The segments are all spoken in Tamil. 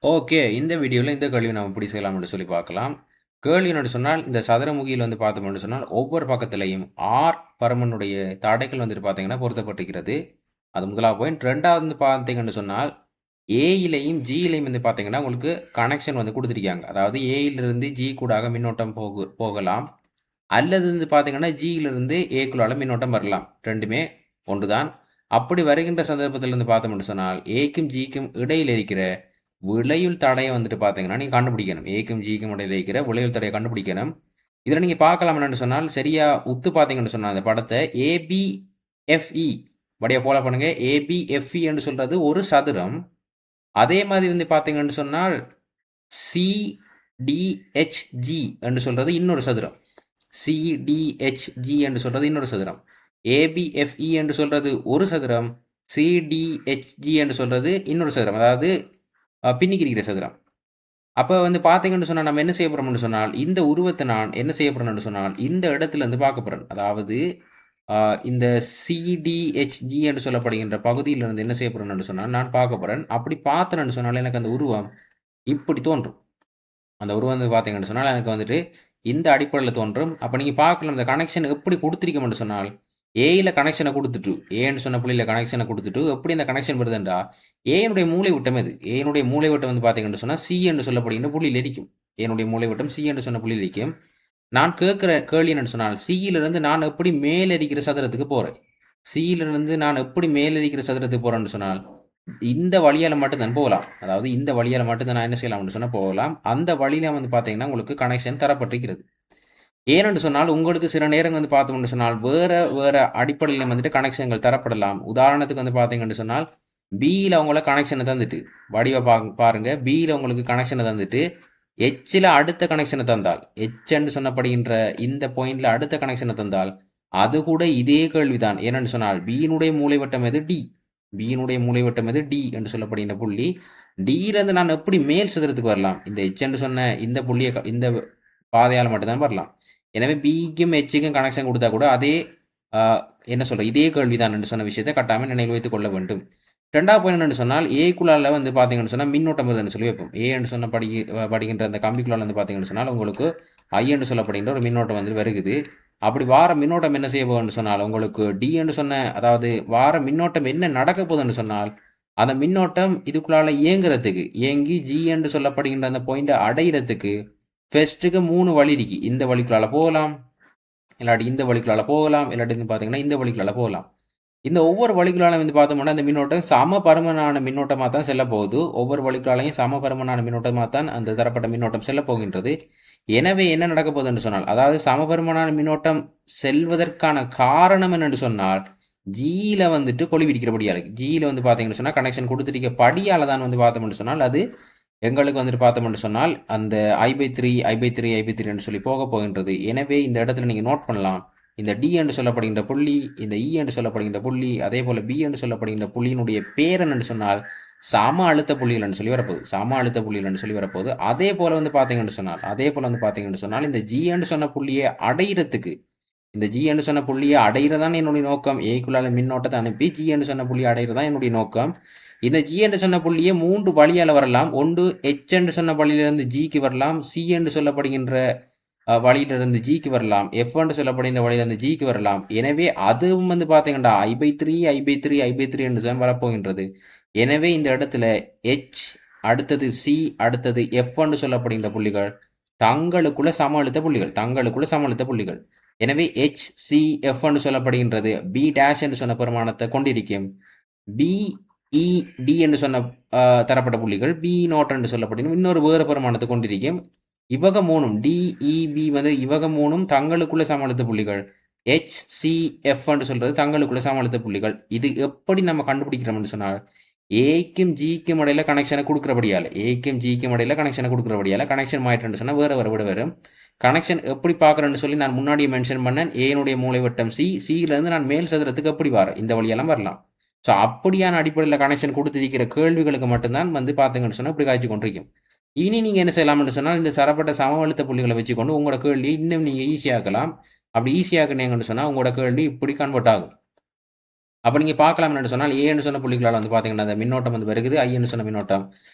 ஓகே. இந்த வீடியோல இந்த கேள்விய நம்ம எப்படி செய்யலாம்னு சொல்லி பார்க்கலாம். கேள்வி என்னன்னு சொன்னால், இந்த சதுரமுகியில் வந்து பார்த்தோம்னு சொன்னால், ஒவ்வொரு பக்கத்திலேயும் பருமனுடைய தடைகள் வந்துட்டு பார்த்தீங்கன்னா பொருத்தப்பட்டிருக்கிறது. அது முதலாவது பாயிண்ட். 2வது வந்து பார்த்தீங்கன்னு சொன்னால், ஏயிலயும், ஜியிலயும் வந்து பார்த்தீங்கன்னா, உங்களுக்கு கனெக்ஷன் வந்து குடுத்திருக்காங்க. அதாவது ஏயிலிருந்து ஜி கூடாக மின்னோட்டம் போகலாம். அல்லது வந்து பார்த்தீங்கன்னா, ஜியிலிருந்து ஏக்குள்ளால மின்னோட்டம் வரலாம். 2மே ஒன்றுதான். அப்படி வருகின்ற சந்தர்ப்பத்தில வந்து பார்த்தோம்னு சொன்னால், ஏக்கும் ஜிக்கும் இடையில இருக்கிற விளையுள் தடைய வந்துட்டு பார்த்தீங்கன்னா, நீங்க கண்டுபிடிக்கணும். ஏக்கும் ஜிக்கும் இடையில இருக்கிற விளையுள் தடைய கண்டுபிடிக்கணும். இதில நீங்க பார்க்கலாம் என்னன்னு சொன்னால், சரியா உத்து பார்த்தீங்கன்னு சொன்னா அந்த படத்த ஏபிஎஃப்இ படியா ஃபாலோ பண்ணுங்க. ஏபிஎஃப்இ என்று சொல்றது ஒரு சதுரம். அதே மாதிரி வந்து பார்த்தீங்கன்னு சொன்னால், சிடிஹெச்ஜி என்று சொல்றது இன்னொரு சதுரம். சிடிஹெச்ஜி என்று சொல்றது இன்னொரு சதுரம். ஏபிஎஃப்இ என்று சொல்றது ஒரு சதுரம். சிடிஹெச்ஜி என்று சொல்றது இன்னொரு சதுரம். அதாவது பின்னிக்கு இருக்கிற சதுரம். அப்போ வந்து பார்த்தீங்கன்னு சொன்னா, நம்ம என்ன செய்ய போறோம்னு சொன்னால், இந்த உருவத்தை நான் என்ன செய்ய போறேன்னு சொன்னால், இந்த இடத்துல இருந்து பார்க்க போறேன். அதாவது இந்த சிடிஹெச்ஜி என்று சொல்லப்படுகின்ற பகுதியிலிருந்து என்ன செய்ய போறேன்னு சொன்னால், நான் பார்க்க போறேன். அப்படி பார்த்தேன்னு சொன்னால், எனக்கு அந்த உருவம் இப்படி தோன்றும். அந்த உருவம் வந்து பார்த்தீங்கன்னு சொன்னால், எனக்கு வந்துட்டு இந்த அடிப்படையில தோன்றும். அப்ப நீங்க பார்க்கலாம், இந்த கனெக்ஷன் எப்படி குடுத்திருக்கோம்னு சொன்னால், ஏயில கனெக்ஷன குடுத்துட்டு, ஏன்னு சொன்ன புள்ளியில கனெக்ஷன குடுத்துட்டு, எப்படி இந்த கனெக்ஷன் வருதுன்றா, ஏயினுடைய மூலைவிட்டம் எது? ஏயினுடைய மூலைவிட்டம் வந்து பார்த்தீங்கன்னு சொன்னா, சி என்று சொல்லப்படுகின்ற புள்ளியில் இருக்கும். ஏயினுடைய மூலைவிட்டம் சி என்று சொன்ன புள்ளியில் இருக்கும். நான் கேட்கிற கேள்வி என்னன்னு சொன்னால், சியிலிருந்து நான் எப்படி மேலதிக்கிற சதுரத்துக்கு போறேன்? சியிலிருந்து நான் எப்படி மேலதிக்கிற சதுரத்துக்கு போறேன்னு சொன்னால், இந்த வழியால மட்டும் தான் போகலாம். அதாவது இந்த வழியால மட்டும் தான் நான் என்ன செய்யலாம்னு சொன்னா போகலாம். அந்த வழியில வந்து பார்த்தீங்கன்னா, உங்களுக்கு கனெக்ஷன் தரப்பட்டிருக்கிறது. ஏனென்று சொன்னால், உங்களுக்கு சில நேரம் வந்து பார்த்தோம்னு சொன்னால், வேற வேற அடிப்படையில வந்துட்டு கனெக்ஷன்கள் தரப்படலாம். உதாரணத்துக்கு வந்து பார்த்தீங்கன்னு சொன்னால், பியில அவங்கள கனெக்ஷன தந்துட்டு, வடிவ பாருங்க. பியில உங்களுக்கு கனெக்ஷன தந்துட்டு, எச்ல அடுத்த கனெக்ஷன தந்தால், எச்ன்னு சொல்லப்படுகின்ற இந்த பாயிண்ட்ல அடுத்த கனெக்ஷன தந்தால், அது கூட இதே கேள்விதான். ஏனென்று சொன்னால், பியினுடைய மூலைவிட்டம் எது? டி. பியினுடைய மூலைவிட்டம் எது? டி என்று சொல்லப்படுகின்ற புள்ளி. டியிலிருந்து நான் எப்படி மேல் சதுரத்துக்கு வரலாம்? இந்த எச் என்று சொன்ன இந்த புள்ளிய இந்த பாதையால மட்டும் தான் வரலாம். எனவே பிக்கும் எச்சுக்கும் கனெக்ஷன் கொடுத்தா கூட அதே ஆ, என்ன சொல்றது? இதே கேள்விதான் என்று சொன்ன விஷயத்தை கட்டாயமா நினைவில் வைத்துக் கொள்ள வேண்டும். 2வது பாயிண்ட் என்னன்னு சொன்னால், ஏக்குள்ளால வந்து பார்த்தீங்கன்னு சொன்னா, மின்னோட்டம் வருதுன்னு சொல்லி வைப்போம். ஏ என்று சொன்ன படுகின்ற அந்த கம்பிக்குள்ளால வந்து பார்த்தீங்கன்னு சொன்னால், உங்களுக்கு ஐ என்று சொல்லப்படுகின்ற ஒரு மின்னோட்டம் வந்து வருகுது. அப்படி வார மின்னோட்டம் என்ன செய்ய போகுதுன்னு சொன்னால், உங்களுக்கு டி என்று சொன்ன அதாவது வார மின்னோட்டம் என்ன நடக்க போகுதுன்னு சொன்னால், அந்த மின்னோட்டம் இதுக்குள்ளால இயங்குறதுக்கு, இயங்கி ஜி என்று சொல்லப்படுகின்ற அந்த பாயிண்ட்ட அடையிறதுக்கு, ஃபர்ஸ்ட்டுக்கு 3 வழி இருக்கு. இந்த வழிக்குள்ளால போகலாம், இல்லாட்டி இந்த வழிக்குள்ளால போகலாம், இல்லாட்டி வந்து பார்த்தீங்கன்னா, இந்த வழிக்குள்ளால போகலாம். இந்த ஒவ்வொரு வழிகளாலும் வந்து பார்த்தோம்னா, இந்த மின்னோட்டம் சம பருமனான மின்னோட்டமா தான் செல்லப் போகுது. ஒவ்வொரு வழிகளாலையும் சம பருமனான மின்னோட்டமா தான் அந்த தரப்பட்ட மின்னோட்டம் செல்லப் போகின்றது. எனவே என்ன நடக்கப் போகுது என்று சொன்னால், அதாவது சமபருமனான மின்னோட்டம் செல்வதற்கான காரணம் என்னென்று சொன்னால், ஜியில வந்துட்டு கொழுவிருக்கிறபடியால. ஜியில வந்து பார்த்தீங்கன்னு சொன்னா, கனெக்ஷன் குடுத்திருக்க படியால தான் வந்து பார்த்தோம்னு சொன்னால், அது எங்களுக்கு வந்துட்டு பார்த்தோம்னு சொன்னால், அந்த I/3, I/3, I/3 என்று சொல்லி போகப் போகின்றது. எனவே இந்த இடத்துல நீங்க நோட் பண்ணலாம். இந்த டி என்று சொல்லப்படுகின்ற புள்ளி, இந்த இ என்று சொல்லப்படுகின்ற புள்ளி, அதேபோல பி என்று சொல்லப்படுகின்ற புள்ளியினுடைய பேர் என்னன்னு சொன்னால், சம அழுத்த புள்ளிகள் என்று சொல்லி வரப்போகுது. சம அழுத்த புள்ளிகள் என்று சொல்லி வரப்போகுது. அதேபோல வந்து பார்த்தீங்கன்னு சொன்னால், இந்த ஜி என்று சொன்ன புள்ளியை அடையிறதுக்கு, இந்த ஜி என்று சொன்ன புள்ளியை அடையிறதான் என்னுடைய நோக்கம். ஏக்குள்ளால மின்னோட்டத்தை அனுப்பி ஜி என்று சொன்ன புள்ளியை அடையிறதான் என்னுடைய நோக்கம். இந்த ஜி என்று சொன்ன புள்ளியை 3 வழியால வரலாம். ஒன்று எச் என்று சொன்ன வழியிலிருந்து ஜிக்கு வரலாம். சி என்று சொல்லப்படுகின்ற வழியிலிருந்து ஜிக்கு வரலாம். எஃப் என்று சொல்லப்படுகின்ற வழியிலிருந்து ஜிக்கு வரலாம். எனவே அதுவும் வந்து பார்த்தீங்கன்னா I/3, I/3, I/3 என்று தான் வரப்போகின்றது. எனவே இந்த இடத்துல எச், அடுத்தது சி, அடுத்தது எஃப் என்று சொல்லப்படுகின்ற புள்ளிகள் தங்களுக்குள்ள சம அழுத்த புள்ளிகள். தங்களுக்குள்ள சம அழுத்த புள்ளிகள். எனவே எச், சி, எஃப் என்று சொல்லப்படுகின்றது பி டேஷ் என்று சொன்ன பெருமானத்தை கொண்டிருக்கும். பி, இ, டி என்று சொன்ன தரப்பட்ட புள்ளிகள் பி நாட் என்று சொல்லப்படும் இன்னொரு வேறு பெருமானத்தை கொண்டிருக்கும். இவக மூணும் டி, இ, பி வந்து இவக மூணும் தங்களுக்குள்ள சமஅழுத்த புள்ளிகள். எச், சி, எஃப் என்று சொல்றது தங்களுக்குள்ள சமஅழுத்த புள்ளிகள். இது எப்படி நம்ம கண்டுபிடிக்கிறோம்னு சொன்னால், ஏக்கும் ஜிக்கும் இடையில கனெக்ஷனை கொடுக்குறபடியால, ஏக்கும் ஜிக்கும் இடையில கனெக்ஷனை கொடுக்குறபடியால கனெக்ஷன் மாயிட்டுன்னு சொன்னால் வேறு வர விட வரும். கனெக்ஷன் எப்படி பார்க்குறேன்னு சொல்லி நான் முன்னாடியே மென்ஷன் பண்ணேன். ஏனுடைய மூலைவட்டம் சி, சியிலேருந்து நான் மேல் சதுரத்துக்கு எப்படி வரேன், இந்த வழியெல்லாம் வரலாம். ஸோ அப்படியான அடிப்படையில் கனெக்ஷன் கொடுத்திருக்கிற கேள்விகளுக்கு மட்டும்தான் வந்து பார்த்தீங்கன்னு சொன்னால் இப்படி காய்ச்சி கொண்டிருக்கும். இனி நீங்கள் என்ன செய்யலாம்னு சொன்னால், இந்த சரப்பட்ட சமவெழுத்த புள்ளிகளை வச்சுக்கொண்டு உங்களோட கேள்வியை இன்னும் நீங்கள் ஈஸியாக்கலாம். அப்படி ஈஸியாக்குனீங்கன்னு சொன்னால் உங்களோட கேள்வி இப்படி கன்வெர்ட் ஆகும். அப்போ நீங்கள் பார்க்கலாம் என்னன்னு சொன்னால், ஏன்னு சொன்ன புள்ளிகளால் வந்து பார்த்தீங்கன்னா அந்த மின்னோட்டம் வந்து வருகுது. ஐன்னு சொன்ன மின்னோட்டம்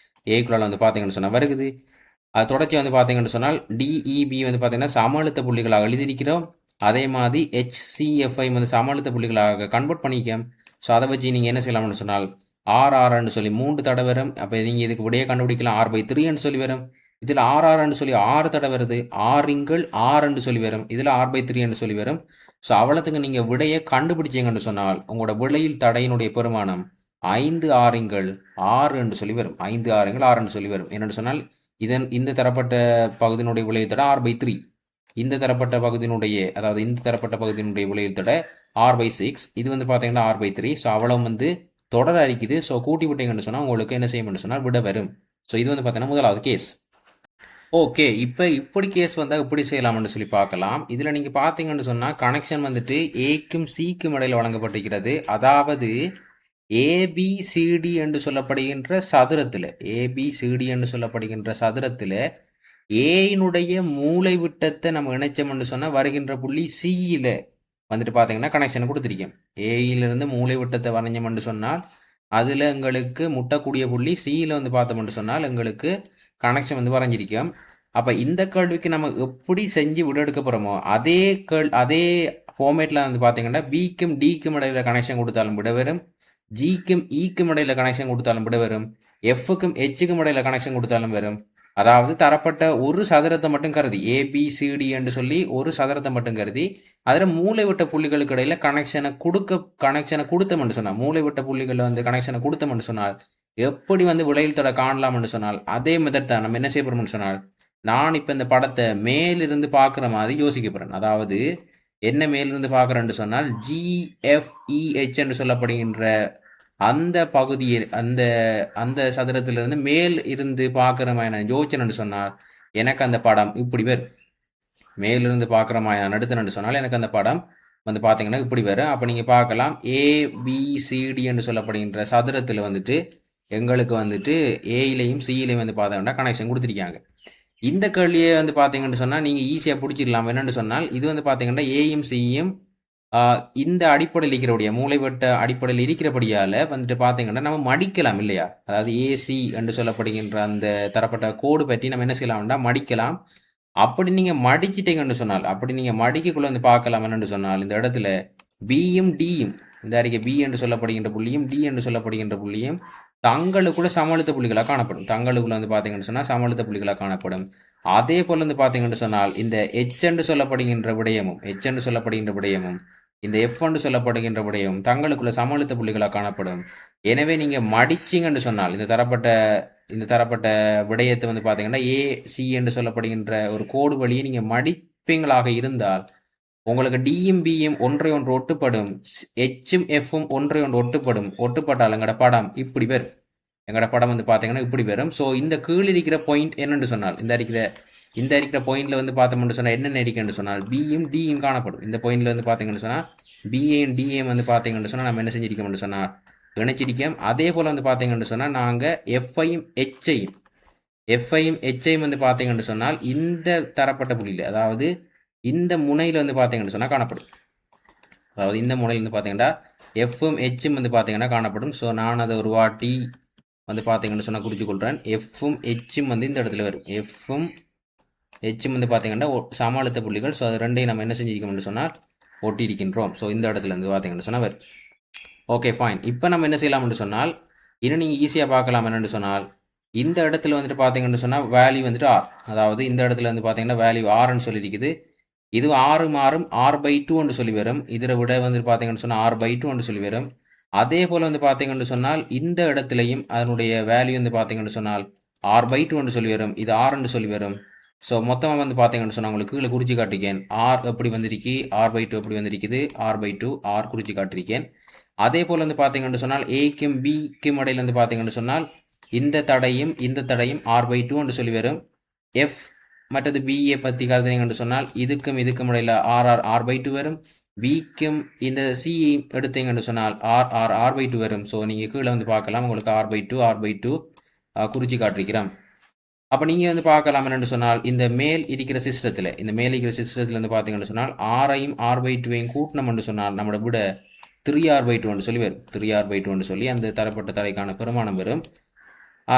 ஏக்குள்ளால் வந்து பார்த்தீங்கன்னு சொன்னால் வருகுது. அது தொடர்ச்சி வந்து பார்த்தீங்கன்னு சொன்னால் டிஇபி வந்து பார்த்தீங்கன்னா சம அழுத்த புள்ளிகளாக எழுதியிருக்கிறோம். அதே மாதிரி HCFஐ வந்து சம அழுத்த புள்ளிகளாக கன்வெர்ட் பண்ணிக்க. ஸோ அதை வச்சு நீங்கள் என்ன செய்யலாம்னு சொன்னால் RRன்னு சொல்லி 3 தடவை வரும். அப்போ நீங்கள் இதுக்கு விடையை கண்டுபிடிக்கலாம். R/3ன்னு சொல்லி வரும். இதில் RRன்னு சொல்லி 6 தடவை வருது. R என்று சொல்லி வரும். இதில் R/3 சொல்லி வரும். ஸோ அவ்வளோத்துக்கு நீங்கள் விடையை கண்டுபிடிச்சிங்கன்னு சொன்னால் உங்களோட விளையில் தடையினுடைய பெருமானம் 5 6 என்று சொல்லி வரும். 5 6 சொல்லி வரும். என்னென்னு சொன்னால் இந்த தரப்பட்ட பகுதியினுடைய விளைவு தடை R/3. இந்த தரப்பட்ட பகுதியினுடைய அதாவது இந்த தரப்பட்ட பகுதியினுடைய விளைவு தடை R/6. இது வந்து பார்த்தீங்கன்னா R/3. ஸோ அவ்வளவு வந்து தொடர அடிக்குது. ஸோ கூட்டி விட்டீங்கன்னு சொன்னால் உங்களுக்கு என்ன செய்யணும்னு சொன்னால் விட வரும். ஸோ இது வந்து பார்த்தீங்கன்னா முதலாவது கேஸ். ஓகே, இப்போ இப்படி கேஸ் வந்தால் இப்படி செய்யலாம்னு சொல்லி பார்க்கலாம். இதில் நீங்கள் பார்த்தீங்கன்னு சொன்னால் கனெக்ஷன் வந்துட்டு ஏக்கும் சிக்கும் இடையில் வழங்கப்பட்டிருக்கிறது. அதாவது ABCD என்று சொல்லப்படுகின்ற சதுரத்தில் ABCD என்று சொல்லப்படுகின்ற சதுரத்தில் ஏயினுடைய மூளை விட்டத்தை நம்ம இணைச்சோம்னு சொன்னால் வருகின்ற புள்ளி சியில் வந்துட்டு பார்த்தீங்கன்னா கனெக்ஷன் கொடுத்துருக்கேன். ஏயிலிருந்து மூளை விட்டத்தை வரைஞ்சோம்னு சொன்னால் அதில் எங்களுக்கு முட்டக்கூடிய புள்ளி சியில் வந்து பார்த்தோம்னு சொன்னால் எங்களுக்கு கனெக்ஷன் வந்து வரைஞ்சிருக்கோம். அப்போ இந்த கேள்விக்கு நம்ம எப்படி செஞ்சு விட எடுக்க போகிறோமோ அதே ஃபார்மேட்டில் வந்து பார்த்தீங்கன்னா பிக்கும் டிக்கும் இடையில கனெக்ஷன் கொடுத்தாலும் விட வரும். ஜிக்கும் ஈக்கும் இடையில கனெக்ஷன் கொடுத்தாலும் விட வரும். எஃப்க்கும் ஹெச்சுக்கும் இடையில கனெக்ஷன் கொடுத்தாலும் வரும். அதாவது தரப்பட்ட ஒரு சதுரத்தை மட்டும் கருதி ABCD என்று சொல்லி ஒரு சதுரத்தை மட்டும் கருதி அதில் மூளை விட்ட புள்ளிகளுக்கு இடையில கனெக்ஷனை கொடுத்தோம்னு சொன்னால் மூளை விட்ட புள்ளிகளில் வந்து கனெக்ஷனை கொடுத்தோம்னு சொன்னால் எப்படி வந்து விளையில் தடை காணலாம்னு சொன்னால் அதே மெத்தட் தான் நம்ம என்ன செய்ய போகிறோம்னு சொன்னால் நான் இப்போ இந்த படத்தை மேலிருந்து பார்க்குற மாதிரி யோசிக்க போகிறேன். அதாவது என்ன மேலிருந்து பார்க்குறேன்னு சொன்னால் GFEH என்று சொல்லப்படுகின்ற அந்த பகுதியை அந்த சதுரத்திலிருந்து மேல் இருந்து பார்க்குற மாதிரி நான் யோசிச்சேன்னு சொன்னால் எனக்கு அந்த படம் இப்படி வரும். மேலிருந்து பார்க்குற மாதிரி நான் எடுத்தேன்னு சொன்னால் எனக்கு அந்த படம் வந்து பார்த்தீங்கன்னா இப்படி வரும். அப்போ நீங்கள் பார்க்கலாம் ABCD என்று சொல்லப்படுகின்ற சதுரத்தில் வந்துட்டு எங்களுக்கு வந்துட்டு ஏயிலையும் சியிலையும் வந்து பார்த்தோம்னா கனெக்ஷன் கொடுத்துருக்காங்க. இந்த கேள்வியை வந்து பார்த்தீங்கன்னு சொன்னால் நீங்கள் ஈஸியாக பிடிச்சிடலாம். என்னென்னு சொன்னால் இது வந்து பார்த்தீங்கன்னா ஏயும் சியும் இந்த அடிப்படையில் இருக்கிறபடியா மூளைவட்ட அடிப்படையில் இருக்கிறபடியால் வந்துட்டு பார்த்தீங்கன்னா நம்ம மடிக்கலாம் இல்லையா? அதாவது AC என்று சொல்லப்படுகின்ற அந்த தரப்பட்ட கோடு பற்றி நம்ம என்ன செய்யலாம்னா மடிக்கலாம். அப்படி நீங்கள் மடிச்சிட்டீங்கன்னு சொன்னால் அப்படி நீங்கள் மடிக்கக்குள்ளே வந்து பார்க்கலாம். என்னென்னு சொன்னால் இந்த இடத்துல பியும் டியும் இந்த அறிக்கை B என்று சொல்லப்படுகின்ற புள்ளியும் D என்று சொல்லப்படுகின்ற புள்ளியும் தங்களுக்குள்ள சமழுத்த புள்ளிகளாக காணப்படும். தங்களுக்குள்ள வந்து பார்த்தீங்கன்னு சொன்னால் சமழுத்த புள்ளிகளாக காணப்படும். அதே போல் வந்து பார்த்தீங்கன்னு சொன்னால் இந்த H என்று சொல்லப்படுகின்ற விடயமும் இந்த F என்று சொல்லப்படுகின்ற விடயமும் தங்களுக்குள்ள சமழுத்த புள்ளிகளாக காணப்படும். எனவே நீங்கள் மடிச்சிங்கன்னு சொன்னால் இந்த தரப்பட்ட விடயத்தை வந்து பார்த்தீங்கன்னா AC என்று சொல்லப்படுகின்ற ஒரு கோடு வழியை நீங்கள் மடிப்பீங்களாக இருந்தால் உங்களுக்கு டியும் பியும் ஒன்றை ஒன்று ஒட்டுப்படும். Hம் Fம் ஒன்றை ஒன்று ஒட்டுப்பட்டால் எங்களோட படம் இப்படி வரும். எங்களோட படம் வந்து பார்த்தீங்கன்னா இப்படி வரும். ஸோ இந்த கீழ் இருக்கிற பாயிண்ட் என்னென்னு சொன்னால் இந்த இருக்கிற பாயிண்டில் வந்து பார்த்தோம்னு சொன்னால் என்னென்ன இருக்குன்னு சொன்னால் பியும் டியும் காணப்படும். இந்த பாயிண்டில் வந்து பார்த்தீங்கன்னு சொன்னால் பிஏயும் டிஏயும் வந்து பார்த்தீங்கன்னு சொன்னால் நம்ம என்ன செஞ்சிருக்கோம்னு சொன்னால் இணைச்சிருக்கோம். அதே போல் வந்து பார்த்தீங்கன்னு சொன்னால் நாங்கள் எஃப்ஐயும் ஹெச்ஐயும் வந்து பார்த்தீங்கன்னு சொன்னால் இந்த தரப்பட்ட புள்ளியில் அதாவது இந்த முனையில் வந்து பார்த்தீங்கன்னு சொன்னால் காணப்படும். அதாவது இந்த முனையில் வந்து பார்த்தீங்கன்னா எஃப்ம் ஹெச்சும் வந்து பார்த்தீங்கன்னா காணப்படும். ஸோ நான் அதை ஒரு வாட்டி வந்து பார்த்தீங்கன்னு சொன்னால் குறித்து கொள்கிறேன். எஃப்ம் ஹெச்சும் வந்து இந்த இடத்துல வரும். எஃப்ம் ஹெச்சும் வந்து பார்த்தீங்கன்னா சம அழுத்த புள்ளிகள். ஸோ அது ரெண்டையும் நம்ம என்ன செஞ்சிருக்கோம்னு சொன்னால் ஒட்டியிருக்கின்றோம். ஸோ இந்த இடத்துல வந்து பார்த்தீங்கன்னு சொன்னால் வரும். Okay fine. இப்போ நம்ம என்ன செய்யலாம்னு சொன்னால் இன்னும் நீங்கள் ஈஸியாக பார்க்கலாம். என்னென்னு சொன்னால் இந்த இடத்துல வந்துட்டு பார்த்தீங்கன்னு சொன்னால் வேல்யூ வந்துட்டு R. அதாவது இந்த இடத்துல வந்து பார்த்தீங்கன்னா வேல்யூ Rன்னு சொல்லியிருக்குது. இது 6 மாறும் R/2 சொல்லி வரும். இதில் விட வந்துட்டு பார்த்தீங்கன்னு சொன்னால் R/2 சொல்லி வரும். அதே போல் வந்து பார்த்தீங்கன்னு சொன்னால் இந்த இடத்துலையும் அதனுடைய வேல்யூ வந்து பார்த்தீங்கன்னு சொன்னால் R/2 சொல்லி வரும். இது Rன்னு சொல்லி வரும். ஸோ மொத்தமாக வந்து பார்த்தீங்கன்னு சொன்னால் உங்களுக்கு கீழே குறிச்சி காட்டிருக்கேன். R எப்படி வந்திருக்கு, R/2 எப்படி வந்திருக்குது, R/2 R குறிச்சி காட்டிருக்கேன். அதே போல் வந்து பார்த்தீங்கன்னு சொன்னால் ஏக்கும் பிக்கும் இடையில் வந்து பார்த்தீங்கன்னு சொன்னால் இந்த தடையும் R/2 சொல்லி வரும். F மற்றது பிஏ பற்றி கருதுனீங்கன்னு சொன்னால் இதுக்கும் இடையில் R/2 வரும். பிக்கும் இந்த சிஐ எடுத்தீங்கன்னு சொன்னால் R/2 வரும். ஸோ நீங்கள் கீழே வந்து பார்க்கலாம் உங்களுக்கு R/2 குறிச்சி காட்டிருக்கிறோம். அப்போ நீங்கள் வந்து பார்க்கலாம் என்னென்னு சொன்னால் இந்த மேல் இருக்கிற சிஸ்டத்தில் வந்து பார்த்தீங்கன்னு சொன்னால் R-ஐயும் R/2ஐயும் கூட்டினோம்னு சொன்னால் நம்மளோட விட 3R/2 சொல்லி வரும். 3R/2 சொல்லி அந்த தரப்பட்ட தடைக்கான பெருமானம் வரும்.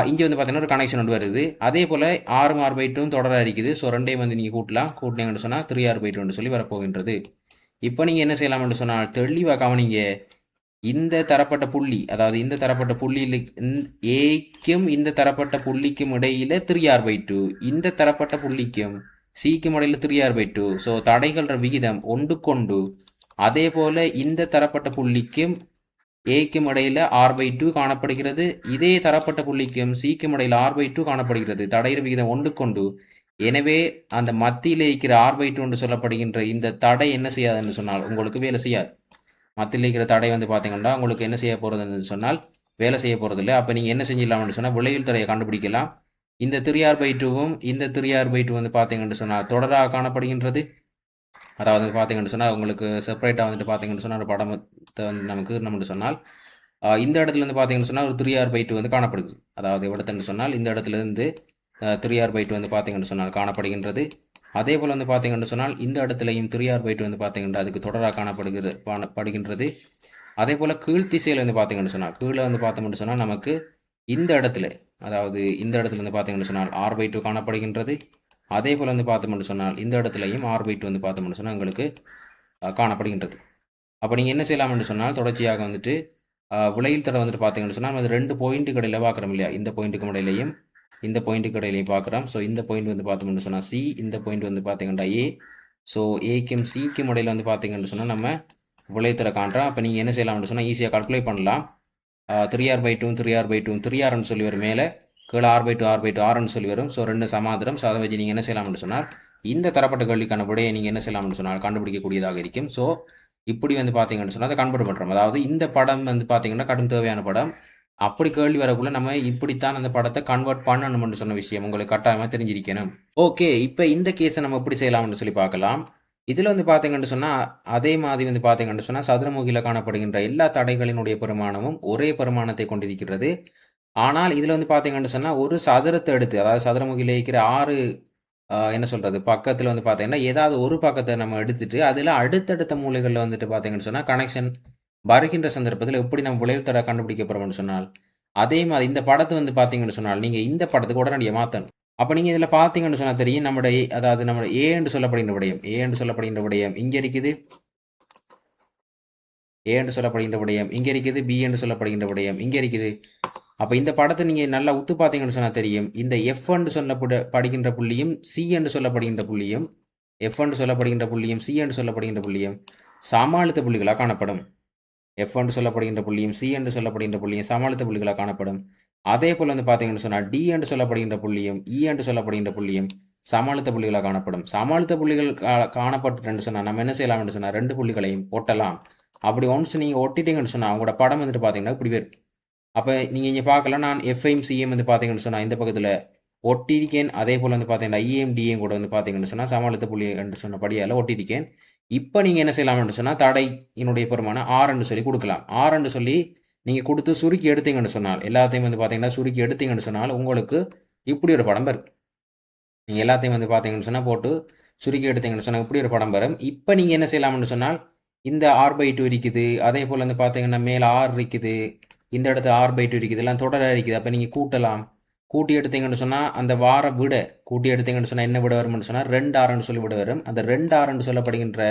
இங்கே வந்து பார்த்தீங்கன்னா ஒரு கனெக்ஷன் ஒன்று வருது. அதே போல் 6r/2 தொடராக இருக்குது. ஸோ ரெண்டையும் வந்து நீங்கள் கூட்டலாம். கூட்டினீங்கன்னு சொன்னால் 3r/2 சொல்லி வரப்போகின்றது. இப்போ நீங்கள் என்ன செய்யலாம்னு சொன்னால் தெளிவாக கவனிங்க. இந்த தரப்பட்ட புள்ளி, அதாவது இந்த தரப்பட்ட புள்ளியில் ஏக்கும் இந்த தரப்பட்ட புள்ளிக்கும் இடையில 3r/2, இந்த தரப்பட்ட புள்ளிக்கும் சிக்கும் இடையில 3r/2. ஸோ தடைகள விகிதம் ஒன்றுக்கொண்டு. அதே போல் இந்த தரப்பட்ட புள்ளிக்கும் ஏக்கும் இடையில r/2 காணப்படுகிறது. இதே தரப்பட்ட புள்ளிக்கும் சிக்கும் இடையில r/2 காணப்படுகிறது. தடையிற விகிதம் ஒன்றுக்கொண்டு. எனவே அந்த மத்தியில் இருக்கிற r/2 என்று சொல்லப்படுகின்ற இந்த தடை என்ன செய்யாதுன்னு சொன்னால் உங்களுக்கு வேலை செய்யாது. மத்தியில் இருக்கிற தடை வந்து பார்த்தீங்கன்னா உங்களுக்கு என்ன செய்ய போகிறதுன்னு சொன்னால் வேலை செய்ய போகிறதில்ல. அப்போ நீங்கள் என்ன செஞ்சிடலாம்னு சொன்னால் விளைவில் தடையை கண்டுபிடிக்கலாம். இந்த 3r/2வும் இந்த 3r/2 வந்து பார்த்தீங்கன்னு சொன்னால் தொடராக காணப்படுகின்றது. அதாவது பார்த்தீங்கன்னு சொன்னால் உங்களுக்கு செப்பரேட்டாக வந்துட்டு பார்த்தீங்கன்னு சொன்னால் ஒரு படத்தை வந்து நமக்கு நம்மட்டு சொன்னால் இந்த இடத்துல இருந்து பார்த்தீங்கன்னு சொன்னால் ஒரு 3r/2 வந்து காணப்படுது. அதாவது எவ்வளோன்னு சொன்னால் இந்த இடத்துல இருந்து 3r/2 வந்து பார்த்தீங்கன்னு சொன்னால் காணப்படுகின்றது. அதே போல் வந்து பார்த்தீங்கன்னு சொன்னால் இந்த இடத்துலையும் 3r/2 வந்து பார்த்தீங்கன்னா அதுக்கு தொடராக காணப்படுகின்றது. அதே போல் கீழ் திசையில் வந்து பார்த்தீங்கன்னு சொன்னால் கீழே வந்து பார்த்தோம்னு சொன்னால் நமக்கு இந்த இடத்துல, அதாவது இந்த இடத்துல வந்து பார்த்தீங்கன்னு சொன்னால் r/2 காணப்படுகின்றது. அதே போல் வந்து பார்த்தோம்னு சொன்னால் இந்த இடத்துலையும் r/2 வந்து பார்த்தோம்னு சொன்னால் உங்களுக்கு காணப்படுகின்றது. அப்போ நீங்கள் என்ன செய்யலாம்னு சொன்னால் தொடர்ச்சியாக வந்துட்டு விலையில் தடை வந்துட்டு பார்த்தீங்கன்னு சொன்னால் அது 2 பாயிண்ட்டுக்கு இடையில பார்க்குறோம் இல்லையா, இந்த பாயிண்ட்டுக்கு இடையிலையும் இந்த பாயிண்ட்டுக்கு இடையிலையும் பார்க்குறோம். ஸோ இந்த பாயிண்ட் வந்து பார்த்தோம்னு சொன்னால் சி, இந்த பாயிண்ட் வந்து பார்த்தீங்கன்னா ஏ. ஸோ ஏக்கும் சிக்கும் இடையில வந்து பார்த்தீங்கன்னு சொன்னால் நம்ம விலைத்தர காண்றோம். அப்போ நீங்கள் என்ன செய்யலாம்னு சொன்னால் ஈஸியாக கால்குலேட் பண்ணலாம். 3r/2 3r/2 3rன்னு சொல்லி வரும். மேலே கீழே r/2 rன்னு சொல்லி வரும். ஸோ ரெண்டு சமாந்திரம். ஸோ அதை வச்சு நீங்கள் என்ன செய்யலாம்னு சொன்னால் இந்த தரப்பட்ட கேள்விக்கான விடையை நீங்கள் என்ன செய்யலாம்னு சொன்னால் கண்டுபிடிக்கக்கூடியதாக இருக்கும். ஸோ இப்படி வந்து பார்த்தீங்கன்னு சொன்னால் அதை கன்வெர்ட் பண்ணுறோம். அதாவது இந்த படம் வந்து பார்த்தீங்கன்னா கடும் தேவையான படம். அப்படி கேள்வி வரக்குள்ள நம்ம இப்படித்தான் அந்த படத்தை கன்வெர்ட் பண்ணணும்னு சொன்ன விஷயம் உங்களுக்கு கட்டாயமாக தெரிஞ்சிருக்கணும். ஓகே, இப்போ இந்த கேஸை நம்ம எப்படி செய்யலாம்னு சொல்லி பார்க்கலாம். இதில் வந்து பார்த்தீங்கன்னு சொன்னால் அதே மாதிரி வந்து பார்த்தீங்கன்னு சொன்னால் சதுரமுகியில் காணப்படுகின்ற எல்லா தடைகளினுடைய பெருமானமும் ஒரே பெருமானத்தை கொண்டிருக்கிறது. ஆனால் இதில் வந்து பார்த்தீங்கன்னு சொன்னால் ஒரு சதுரத்தை எடுத்து, அதாவது சதுரமுகியில் இருக்கிற 6 என்ன சொல்கிறது பக்கத்தில் வந்து பார்த்தீங்கன்னா ஏதாவது ஒரு பக்கத்தை நம்ம எடுத்துட்டு அதில் அடுத்தடுத்த மூலைகளில் வந்துட்டு பார்த்தீங்கன்னு சொன்னால் கனெக்ஷன் வருகின்ற சந்தர்ப்பத்தில் எப்படி நம்ம விளைவு தடை கண்டுபிடிக்க போகிறோம்னு சொன்னால் அதே மாதிரி இந்த படத்தை வந்து பார்த்தீங்கன்னு சொன்னால் நீங்கள் இந்த படத்துக்கு உடனடியாக மாற்றணும். அப்போ நீங்கள் இதில் பார்த்தீங்கன்னு சொன்னால் தெரியும் நம்முடைய அதாவது நம்முடைய ஏ என்று சொல்லப்படுகின்ற விடயம், ஏ என்று சொல்லப்படுகின்ற விடயம் இங்கே இருக்குது, ஏ என்று சொல்லப்படுகின்ற விடயம் இங்கே இருக்குது, பி என்று சொல்லப்படுகின்ற விடயம் இங்கே இருக்குது. அப்போ இந்த படத்தை நீங்கள் நல்லா உத்து பார்த்தீங்கன்னு சொன்னால் தெரியும் இந்த எஃப் என்று சொல்லப்படுகின்ற புள்ளியும் சி என்று சொல்லப்படுகின்ற புள்ளியும், எஃப் என்று சொல்லப்படுகின்ற புள்ளியும் சி என்று சொல்லப்படுகின்ற புள்ளியும் சமாளித்த புள்ளிகளாக காணப்படும். எஃப் என்று சொல்லப்படுகின்ற புள்ளியும் சி என்று சொல்லப்படுகின்ற புள்ளியும் சமாளித்த புள்ளிகளாக காணப்படும். அதே போல் வந்து பார்த்தீங்கன்னு சொன்னால் டி என்று சொல்லப்படுகின்ற புள்ளியும் இ என்று சொல்லப்படுகின்ற புள்ளியும் சமாளித்த புள்ளிகளாக காணப்படும். சமாளித்த புள்ளிகள் காணப்பட்டு சொன்னால் நம்ம என்ன செய்யலாம் என்று சொன்னால் 2 புள்ளிகளையும் ஒட்டலாம். அப்படி ஒன்ஸ் நீங்கள் ஒட்டிட்டீங்கன்னு சொன்னால் அவங்களோட படம் வந்துட்டு பார்த்தீங்கன்னா இப்படி வரும். அப்போ நீங்கள் இங்கே பார்க்கலாம், நான் எஃப்ஐஎம் சிஎம் வந்து பார்த்தீங்கன்னு சொன்னால் இந்த பக்கத்தில் ஒட்டியிருக்கேன். அதே போல் வந்து பார்த்தீங்கன்னா ஐஎம் டிஎம் கூட வந்து பார்த்தீங்கன்னு சொன்னால் சமாளித்த புள்ளி என்று சொன்னபடியால் ஒட்டியிருக்கேன். இப்போ நீங்கள் என்ன செய்யலாம்னு சொன்னால் தடையினுடைய பெருமானம் ஆறுன்னு சொல்லி கொடுக்கலாம். ஆறுன்னு சொல்லி நீங்கள் கொடுத்து சுருக்கி எடுத்தீங்கன்னு சொன்னால் எல்லாத்தையும் வந்து பார்த்தீங்கன்னா சுருக்கி எடுத்தீங்கன்னு சொன்னால் உங்களுக்கு இப்படி ஒரு படம் வரும். நீங்கள் எல்லாத்தையும் வந்து பார்த்தீங்கன்னு சொன்னால் போட்டு சுருக்கி எடுத்தீங்கன்னு சொன்னால் இப்படி ஒரு படம் வரும். இப்போ நீங்கள் என்ன செய்யலாம்னு சொன்னால் இந்த r/2 இருக்குது, அதே போல் வந்து பார்த்தீங்கன்னா மேலே r இருக்குது, இந்த இடத்துல r/2 இருக்குது, எல்லாம் தொடராக இருக்குது. அப்போ நீங்கள் கூட்டலாம். கூட்டி எடுத்தீங்கன்னு சொன்னால் அந்த வார விட கூட்டி எடுத்தீங்கன்னு சொன்னால் என்ன விட வரும்னு சொன்னால் 2r சொல்லி விட வரும். அந்த 2r சொல்லப்படுகின்ற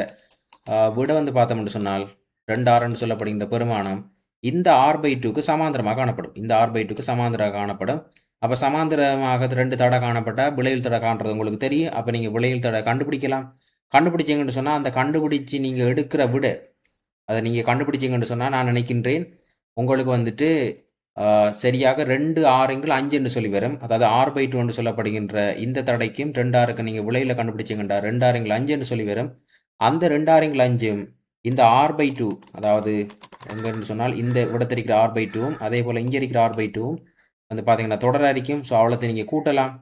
விட வந்து பார்த்தோம்னு சொன்னால் 2r சொல்லப்படுகின்ற பெருமானம் இந்த r/2க்கு சமாந்தரமாக காணப்படும். இந்த r/2க்கு சமாந்தரமாக காணப்படும். அப்போ சமாந்தரமாக 2 தடை காணப்பட்டால் விளைவில் தடை காண்றது உங்களுக்கு தெரியும். அப்போ நீங்கள் விளைவில் தடை கண்டுபிடிக்கலாம். கண்டுபிடிச்சிங்கன்னு சொன்னால் அந்த கண்டுபிடிச்சி நீங்கள் எடுக்கிற விட அதை நீங்கள் கண்டுபிடிச்சிங்கன்னு சொன்னால் நான் நினைக்கின்றேன் உங்களுக்கு வந்துட்டு சரியாக 2r5 என்று சொல்லி வரும். அதாவது r/2 என்று சொல்லப்படுகின்ற இந்த தடைக்கும் 2rக்கு நீங்கள் விளைவில் கண்டுபிடிச்சிங்கண்டா 2r5 என்று சொல்லி வரும். அந்த 2r5 இந்த r/2 அதாவது எங்கன்னு சொன்னால் இந்த விடத்தில் இருக்கிற r/2வும் அதே போல் இங்கே இருக்கிற r/2வும் வந்து பார்த்தீங்கன்னா தொடர அடிக்கும். ஸோ அவ்வளோத்தை நீங்கள் கூட்டலாம்.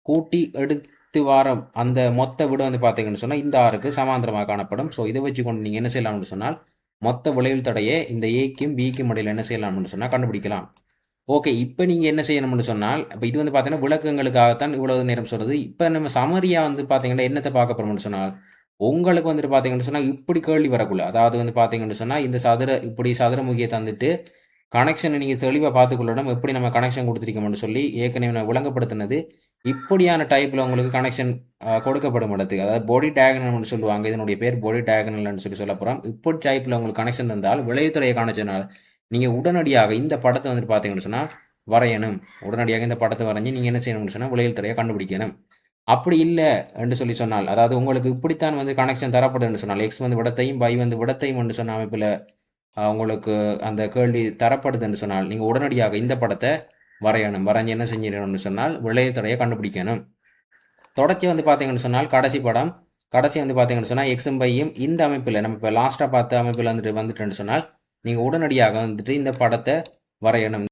கூட்டி எடுத்து வாரம் அந்த மொத்த விட வந்து பார்த்தீங்கன்னு சொன்னால் இந்த ஆறுக்கு சமாந்தரமாக காணப்படும். ஸோ இதை வச்சு கொண்டு நீங்கள் என்ன செய்யலாம்னு சொன்னால் மொத்த விளைவில் தடையை இந்த ஏக்கும் பிக்கும் இடையில் என்ன செய்யலாம்னு சொன்னால் கண்டுபிடிக்கலாம். ஓகே, இப்போ நீங்கள் என்ன செய்யணும்னு சொன்னால் இப்போ இது வந்து பார்த்தீங்கன்னா விளக்கங்களுக்காகத்தான் இவ்வளவு நேரம் சொல்கிறது. இப்போ நம்ம சமரியாக வந்து பார்த்தீங்கன்னா என்னத்தை பார்க்க போகிறோம்னு சொன்னால் உங்களுக்கு வந்துட்டு பார்த்தீங்கன்னு சொன்னால் இப்படி கேள்வி வரக்குள்ள, அதாவது வந்து பார்த்தீங்கன்னு சொன்னால் இந்த இப்படி சதுரமுகியை தந்துட்டு கனெக்ஷனை நீங்கள் தெளிவாக பார்த்துக்கொள்ளணும். எப்படி நம்ம கனெக்ஷன் கொடுத்துருக்கோம்னு சொல்லி ஏற்கனவே நான் விளங்கப்படுத்தினது. இப்படியான டைப்பில் உங்களுக்கு கனெக்ஷன் கொடுக்கப்படும் இடத்துக்கு, அதாவது பாடி டயகனல்னு சொல்லுவாங்க. இதனுடைய பேர் பாடி டயகனல்னு சொல்ல போகிறோம். இப்படி டைப்பில் உங்களுக்கு கனெக்ஷன் இருந்தால் விளைவுத்துறையை காணிச்சனால் நீங்கள் உடனடியாக இந்த படத்தை வந்துட்டு பார்த்தீங்கன்னு சொன்னால் வரையணும். உடனடியாக இந்த படத்தை வரைஞ்சி நீங்கள் என்ன செய்யணும்னு சொன்னால் விளைவுத்துறையை கண்டுபிடிக்கணும். அப்படி இல்லை என்று சொல்லி சொன்னால், அதாவது உங்களுக்கு இப்படித்தான் வந்து கனெக்ஷன் தரப்படுதுன்னு சொன்னால், எக்ஸ் வந்து விடத்தையும் y வந்து விடத்தையும் என்று சொன்ன அமைப்பில் உங்களுக்கு அந்த கேள்வி தரப்படுதுன்னு சொன்னால், நீங்கள் உடனடியாக இந்த படத்தை வரையணும். வரைஞ்சி என்ன செஞ்சிடணும்னு சொன்னால் விளைவுத்துறையை கண்டுபிடிக்கணும். தொடர்ச்சி வந்து பார்த்தீங்கன்னு சொன்னால் கடைசி படம், கடைசி வந்து பார்த்தீங்கன்னு சொன்னால் எக்ஸும் பையும் இந்த அமைப்பில் நம்ம இப்போ லாஸ்ட்டாக பார்த்த அமைப்பில் வந்துட்டுன்னு சொன்னால் நீங்கள் உடனடியாக வந்துட்டு இந்த படத்தை வரையணும்.